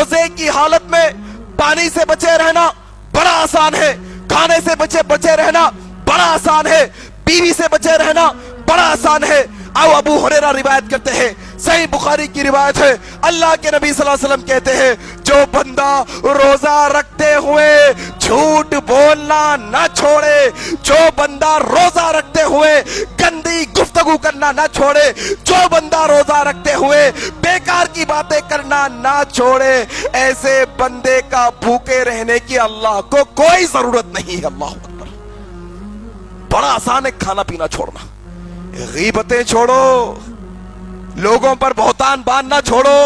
روزے کی حالت میں پانی سے بچے رہنا بڑا آسان ہے، کھانے سے بچے رہنا بڑا آسان ہے، بیوی سے بچے رہنا بڑا آسان ہے۔ او ابو ہریرہ روایت کرتے ہیں، صحیح بخاری کی روایت ہے، اللہ کے نبی صلی اللہ علیہ وسلم کہتے ہیں جو بندہ روزہ رکھتے ہوئے جھوٹ بولنا نہ چھوڑے، جو بندہ روزہ رکھتے ہوئے گندی گفتگو کرنا نہ چھوڑے، جو بندہ روزہ رکھتے ہوئے بیکار کی باتیں کرنا نہ چھوڑے، ایسے بندے کا بھوکے رہنے کی اللہ کو کوئی ضرورت نہیں ہے۔ اللہ اکبر، بڑا آسان ہے کھانا پینا چھوڑنا، غیبتیں چھوڑو، لوگوں پر بہتان باندھنا چھوڑو،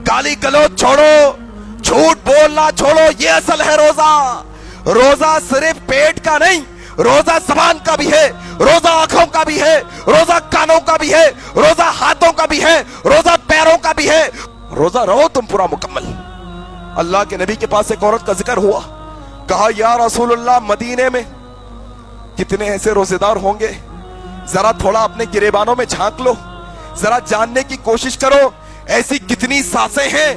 گالی گلوچ چھوڑو، جھوٹ بولنا چھوڑو، یہ اصل ہے روزہ۔ روزہ صرف پیٹ کا نہیں، روزہ زبان کا بھی ہے، روزہ آنکھوں کا بھی ہے، روزہ کانوں کا بھی ہے، روزہ ہاتھوں کا بھی ہے، روزہ پیروں کا بھی ہے۔ روزہ رہو تم پورا مکمل۔ اللہ کے نبی کے پاس ایک عورت کا ذکر ہوا، کہا یا رسول اللہ مدینے میں کتنے ایسے روزے دار ہوں گے، ذرا تھوڑا اپنے گریبانوں میں جھانک لو، ذرا جاننے کی کوشش کرو ایسی کتنی ساسیں ہیں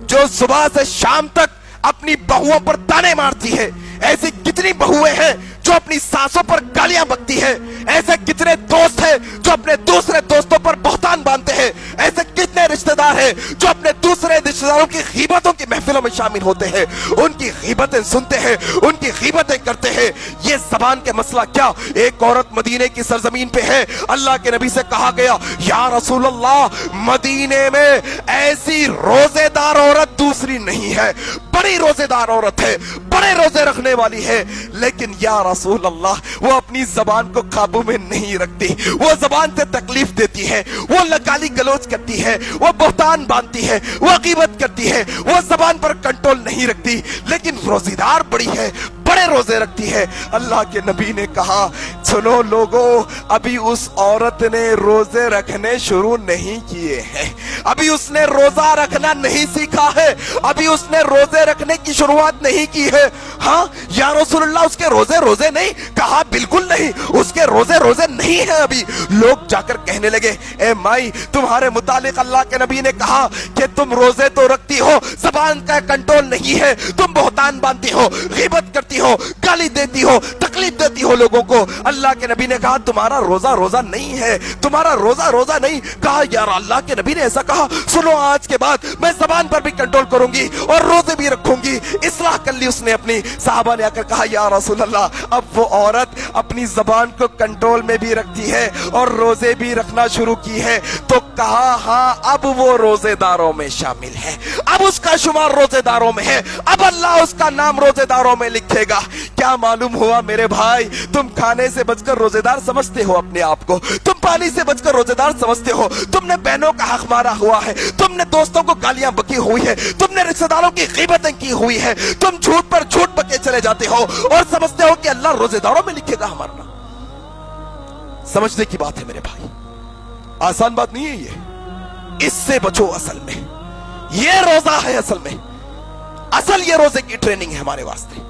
جو صبح سے شام تک اپنی بہوؤں پر تانے مارتی ہے، ایسی کتنی بہویں ہیں جو اپنی ساسوں پر گالیاں بکتی ہے، ایسے کتنے دوست ہیں جو اپنے دوسرے دوستوں پر بہتان باندھتے ہیں، ایسے کتنے رشتہ دار ہیں جو اپنے دوسرے رشتہ داروں کی غیبتوں کی محفلوں میں شامل ہوتے ہیں، ان کی غیبتیں سنتے ہیں، ان کی غیبتیں کرتے ہیں۔ یہ زبان کے مسئلہ کیا؟ ایک عورت مدینے کی سرزمین پہ ہے، اللہ کے نبی سے کہا گیا یا رسول اللہ مدینے میں ایسی روزے دار عورت دوسری نہیں ہے، بڑی روزے دار عورت ہے، بڑے روزے رکھنے والی ہے، لیکن یا رسول اللہ وہ اپنی زبان کو قابو میں نہیں رکھتی، وہ زبان سے تکلیف دیتی ہے، وہ گالی گلوچ کرتی ہے، وہ بہتان باندھتی ہے، وہ غیبت کرتی ہے، وہ زبان پر کنٹرول نہیں رکھتی، لیکن روزے دار بڑی ہے، بڑے روزے رکھتی ہے۔ اللہ کے نبی نے کہا سنو لوگو، ابھی اس عورت نے روزے رکھنے شروع نہیں کیے ہیں، ابھی اس نے روزہ رکھنا نہیں سیکھا ہے، ابھی اس نے روزے رکھنے کی شروعات نہیں کی ہے۔ ہاں یا رسول اللہ اس کے روزے نہیں؟ کہا بالکل نہیں، اس کے روزے نہیں ہیں ابھی۔ لوگ جا کر کہنے لگے اے مائی تمہارے متعلق اللہ کے نبی نے کہا کہ تم روزے تو رکھتی ہو، زبان کا کنٹرول نہیں ہے، تم بہتان باندھتی ہو، غیبت کرتی ہو، گالی دیتی ہو، تکلیف دیتی ہو لوگوں کو۔ اللہ کے نبی نے کہا تمہارا روزہ نہیں ہے، تمہارا روزہ نہیں۔ کہا یار اللہ کے نبی نے ایسا کہا، سنو آج کے بعد میں زبان پر بھی کنٹرول کروں گی اور روزے بھی رکھوں گی۔ اصلاح کر لی اس نے اپنی۔ صحابہ نے آ کر کہا یا رسول اللہ اب وہ عورت اپنی زبان کو کنٹرول میں بھی رکھتی ہے اور روزے بھی رکھنا شروع کی ہے، تو کہا ہاں اب وہ روزے داروں میں شامل ہے، اب اس کا شمار روزے داروں میں ہے، اب اللہ اس کا نام روزے داروں میں لکھے گا۔ کیا معلوم ہوا میرے بھائی، تم کھانے سے بچ کر روزے دار سمجھتے ہو اپنے آپ کو، تم پانی سے بچ کر روزے دار سمجھتے ہو، تم نے بہنوں کا حق مارا ہوا ہے، تم نے دوستوں کو گالیاں بکی ہوئی ہے، تم نے رشتہ داروں کی غیبتیں کی ہوئی ہے، تم جھوٹ پر جھوٹ بکے چلے جاتے ہو اور سمجھتے ہو کہ اللہ روزے داروں میں لکھے گا ہمارا نام۔ سمجھنے کی بات ہے میرے بھائی، آسان بات نہیں ہے یہ، اس سے بچو۔ اصل میں یہ روزہ ہے، اصل میں اصل یہ روزے کی ٹریننگ ہے ہمارے واسطے۔